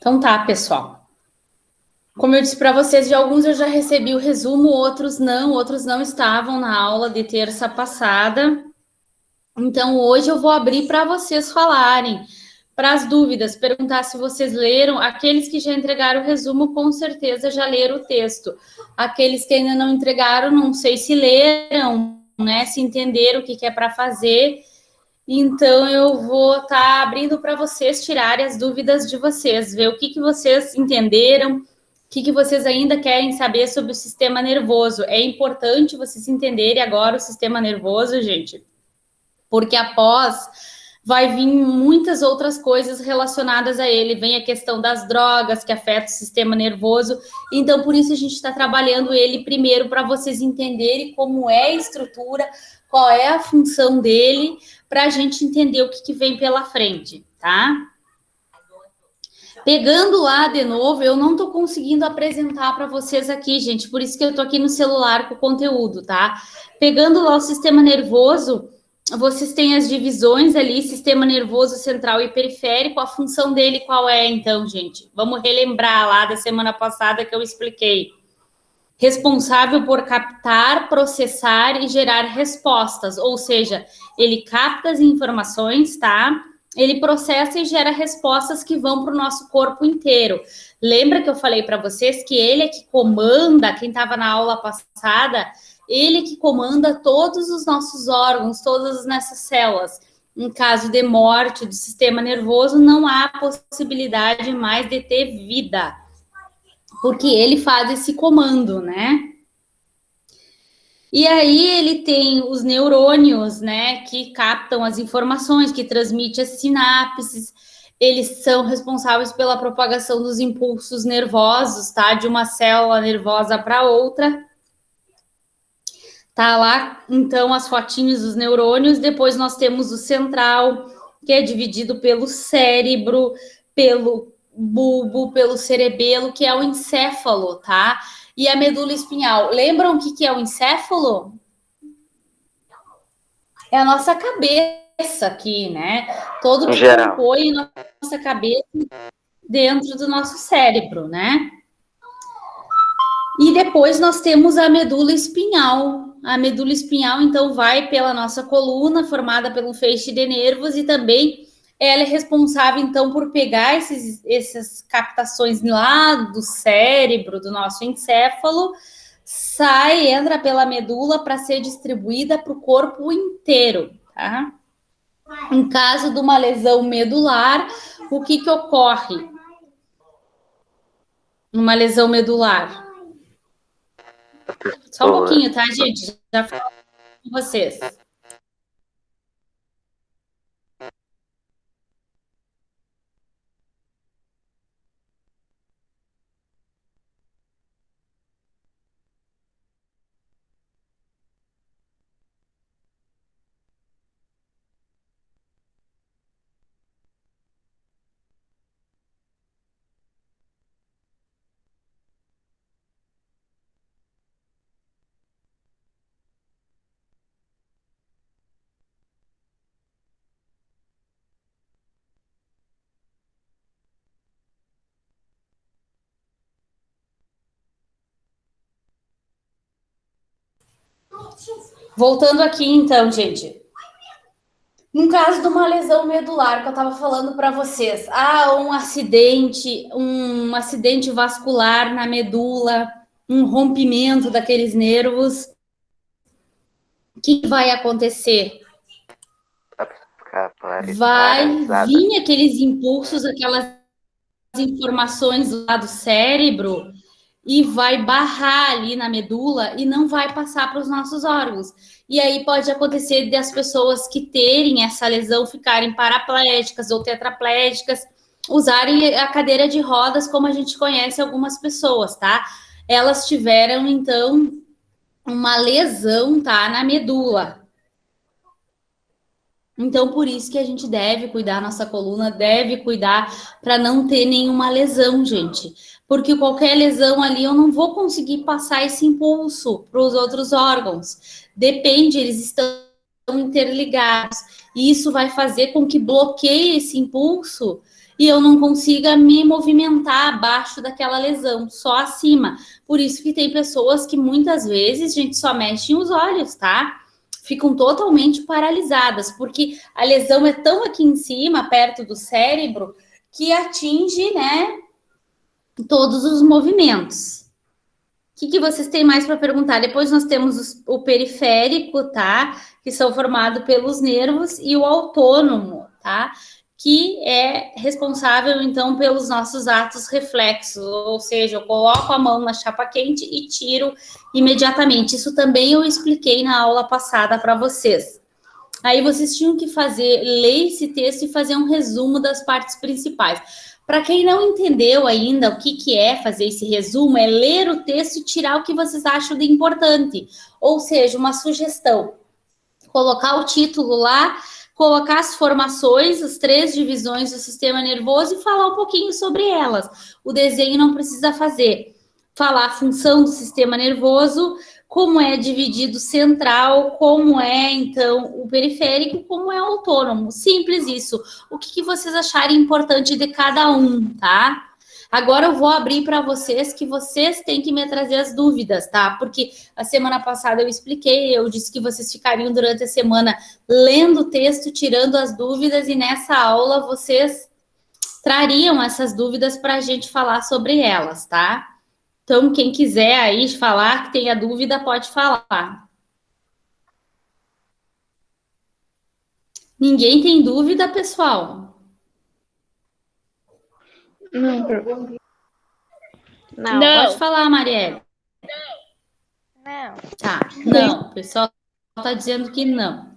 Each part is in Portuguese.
Então tá, pessoal. Como eu disse para vocês, de alguns eu já recebi o resumo, outros não estavam na aula de terça passada. Então hoje eu vou abrir para vocês falarem, para as dúvidas, perguntar se vocês leram. Aqueles que já entregaram o resumo, com certeza já leram o texto. Aqueles que ainda não entregaram, não sei se leram, né? Se entenderam o que é para fazer. Então, eu vou estar abrindo para vocês tirarem as dúvidas de vocês, ver o que vocês entenderam, o que vocês ainda querem saber sobre o sistema nervoso. É importante vocês entenderem agora o sistema nervoso, gente, porque após vai vir muitas outras coisas relacionadas a ele. Vem a questão das drogas que afeta o sistema nervoso. Então, por isso a gente está trabalhando ele primeiro para vocês entenderem como é a estrutura, qual é a função dele, para a gente entender o que vem pela frente, tá? Pegando lá de novo, eu não estou conseguindo apresentar para vocês aqui, gente, por isso que eu estou aqui no celular com o conteúdo, tá? Pegando lá o sistema nervoso, vocês têm as divisões ali, sistema nervoso central e periférico, a função dele qual é, então, gente? Vamos relembrar lá da semana passada que eu expliquei. Responsável por captar, processar e gerar respostas, ou seja, ele capta as informações, tá? Ele processa e gera respostas que vão para o nosso corpo inteiro. Lembra que eu falei para vocês que ele é que comanda, quem estava na aula passada, ele que comanda todos os nossos órgãos, todas nessas células. Em caso de morte do sistema nervoso, não há possibilidade mais de ter vida, porque ele faz esse comando, né? E aí ele tem os neurônios, né, que captam as informações, que transmitem as sinapses. Eles são responsáveis pela propagação dos impulsos nervosos, tá? De uma célula nervosa para outra. Tá lá, então, as fotinhos dos neurônios. Depois nós temos o central, que é dividido pelo cérebro, pelo bulbo, pelo cerebelo, que é o encéfalo, tá? E a medula espinhal. Lembram o que é o encéfalo? É a nossa cabeça aqui, né? Todo que compõe nossa cabeça dentro do nosso cérebro, né? E depois nós temos a medula espinhal. A medula espinhal, então, vai pela nossa coluna, formada pelo feixe de nervos, e também ela é responsável, então, por pegar essas captações lá do cérebro, do nosso encéfalo, sai, entra pela medula para ser distribuída para o corpo inteiro, tá? Em caso de uma lesão medular, o que ocorre? Uma lesão medular. Só um pouquinho, tá, gente? Já falo com vocês. Voltando aqui, então, gente. No caso de uma lesão medular que eu estava falando para vocês, um acidente vascular na medula, um rompimento daqueles nervos, o que vai acontecer? Vai vir aqueles impulsos, aquelas informações lá do cérebro e vai barrar ali na medula e não vai passar para os nossos órgãos. E aí pode acontecer das pessoas que terem essa lesão ficarem paraplégicas ou tetraplégicas, usarem a cadeira de rodas, como a gente conhece algumas pessoas, tá? Elas tiveram, então, uma lesão, tá, na medula. Então, por isso que a gente deve cuidar, nossa coluna deve cuidar para não ter nenhuma lesão, gente. Porque qualquer lesão ali eu não vou conseguir passar esse impulso para os outros órgãos. Depende, eles estão interligados. E isso vai fazer com que bloqueie esse impulso e eu não consiga me movimentar abaixo daquela lesão, só acima. Por isso que tem pessoas que muitas vezes, gente, só mexem os olhos, tá? Ficam totalmente paralisadas, porque a lesão é tão aqui em cima, perto do cérebro, que atinge, né, todos os movimentos. O que vocês têm mais para perguntar? Depois nós temos o periférico, tá? Que são formados pelos nervos, e o autônomo, tá? Que é responsável, então, pelos nossos atos reflexos, ou seja, eu coloco a mão na chapa quente e tiro imediatamente. Isso também eu expliquei na aula passada para vocês. Aí vocês tinham que ler esse texto e fazer um resumo das partes principais. Para quem não entendeu ainda o que é fazer esse resumo, é ler o texto e tirar o que vocês acham de importante. Ou seja, uma sugestão. Colocar o título lá, colocar as formações, as 3 divisões do sistema nervoso e falar um pouquinho sobre elas. O desenho não precisa fazer. Falar a função do sistema nervoso, como é dividido central, como é, então, o periférico, como é o autônomo. Simples isso. O que vocês acharem importante de cada um, tá? Agora eu vou abrir para vocês, que vocês têm que me trazer as dúvidas, tá? Porque a semana passada eu expliquei, eu disse que vocês ficariam durante a semana lendo o texto, tirando as dúvidas, e nessa aula vocês trariam essas dúvidas para a gente falar sobre elas, tá? Então, quem quiser aí falar, que tenha dúvida, pode falar. Ninguém tem dúvida, pessoal? Não. Pode falar, Marielle. Não. Tá, não. O pessoal está dizendo que não.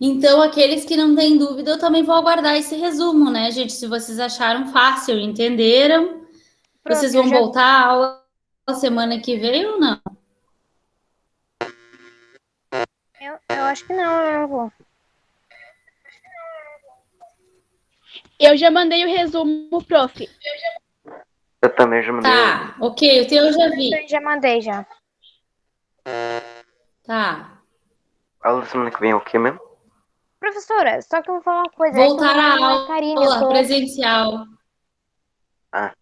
Então, aqueles que não têm dúvida, eu também vou aguardar esse resumo, né, gente? Se vocês acharam fácil, entenderam, vocês vão voltar à aula semana que vem ou não? Eu acho que não, eu vou. Eu já mandei o resumo, prof. Eu também já mandei. Tá, ok, o teu eu já vi. Eu já mandei, já. Tá. Aula semana que vem é o quê mesmo? Professora, só que eu vou falar uma coisa. Voltar à aula presencial. Ah.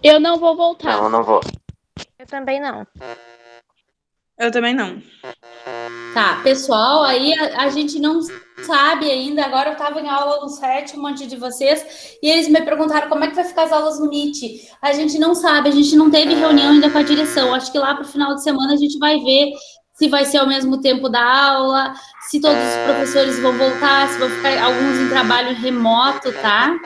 Eu não vou voltar. Não, eu não vou. Eu também não. Eu também não. Tá, pessoal, aí a gente não sabe ainda. Agora eu estava em aula no 7, um monte de vocês, e eles me perguntaram como é que vai ficar as aulas no Meet. A gente não sabe, a gente não teve reunião ainda com a direção. Acho que lá para o final de semana a gente vai ver se vai ser ao mesmo tempo da aula, se todos os professores vão voltar, se vão ficar alguns em trabalho remoto, tá?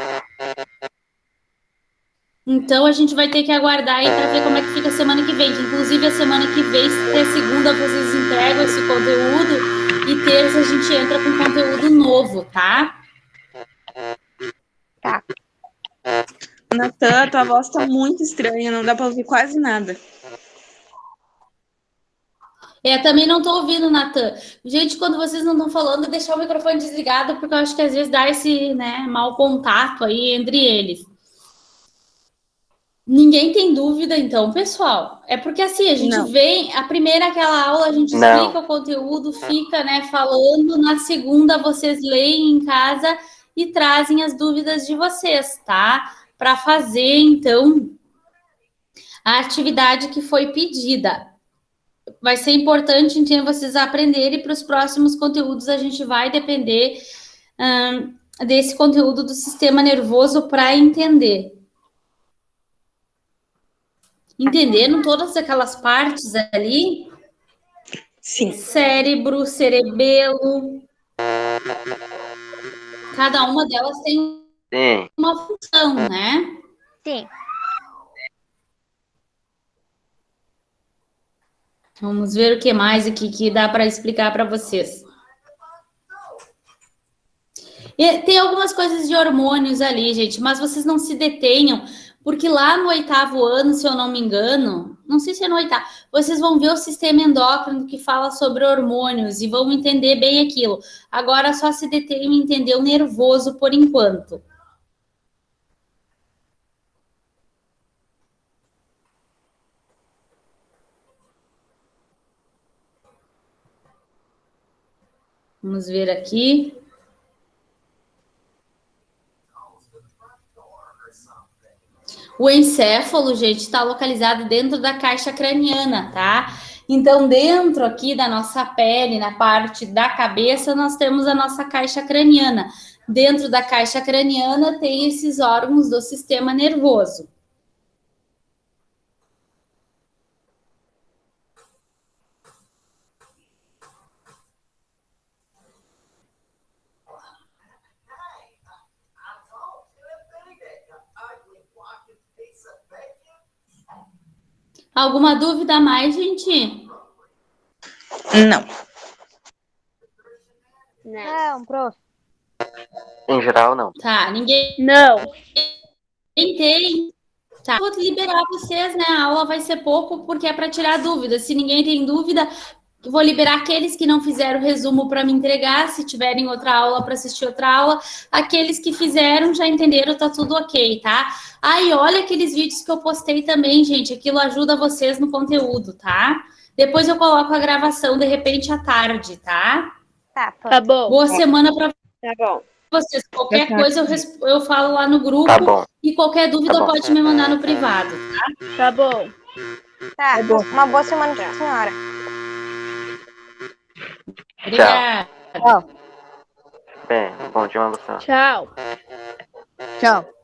Então, a gente vai ter que aguardar aí para ver como é que fica a semana que vem. Que, inclusive, a semana que vem, até segunda, vocês entregam esse conteúdo e terça a gente entra com conteúdo novo, tá? Tá. Natan, tua voz tá muito estranha, não dá para ouvir quase nada. Também não tô ouvindo, Natan. Gente, quando vocês não estão falando, deixar o microfone desligado, porque eu acho que às vezes dá esse, né, mau contato aí entre eles. Ninguém tem dúvida, então, pessoal. É porque assim, a gente vem, a primeira aquela aula, a gente explica o conteúdo, fica, né, falando. Na segunda, vocês leem em casa e trazem as dúvidas de vocês, tá? Para fazer, então, a atividade que foi pedida. Vai ser importante, então, vocês aprenderem. Para os próximos conteúdos, a gente vai depender desse conteúdo do sistema nervoso para entender. Entenderam todas aquelas partes ali? Sim. Cérebro, cerebelo. Cada uma delas tem uma função, né? Sim. Vamos ver o que mais aqui que dá para explicar para vocês. E tem algumas coisas de hormônios ali, gente, mas vocês não se detenham, porque lá no 8º ano, se eu não me engano, não sei se é no 8º, vocês vão ver o sistema endócrino que fala sobre hormônios e vão entender bem aquilo. Agora só se detenham em entender o nervoso por enquanto. Vamos ver aqui. O encéfalo, gente, está localizado dentro da caixa craniana, tá? Então, dentro aqui da nossa pele, na parte da cabeça, nós temos a nossa caixa craniana. Dentro da caixa craniana tem esses órgãos do sistema nervoso. Alguma dúvida a mais, gente? Não. Não, prof. Em geral, não. Tá, ninguém Não. tem. Tá, vou liberar vocês, né? A aula vai ser pouco porque é para tirar dúvidas. Se ninguém tem dúvida, vou liberar aqueles que não fizeram o resumo para me entregar. Se tiverem outra aula para assistir outra aula, aqueles que fizeram já entenderam, tá tudo ok, tá? E olha aqueles vídeos que eu postei também, gente. Aquilo ajuda vocês no conteúdo, tá? Depois eu coloco a gravação de repente à tarde, tá? Tá bom. Boa semana para Tá bom. vocês. Qualquer coisa eu falo lá no grupo. Tá bom. E qualquer dúvida Tá bom. pode me mandar no privado. Tá bom. Tá, uma boa semana pra senhora. Obrigada. Bem, bom dia, Luciano. Tchau. Tchau.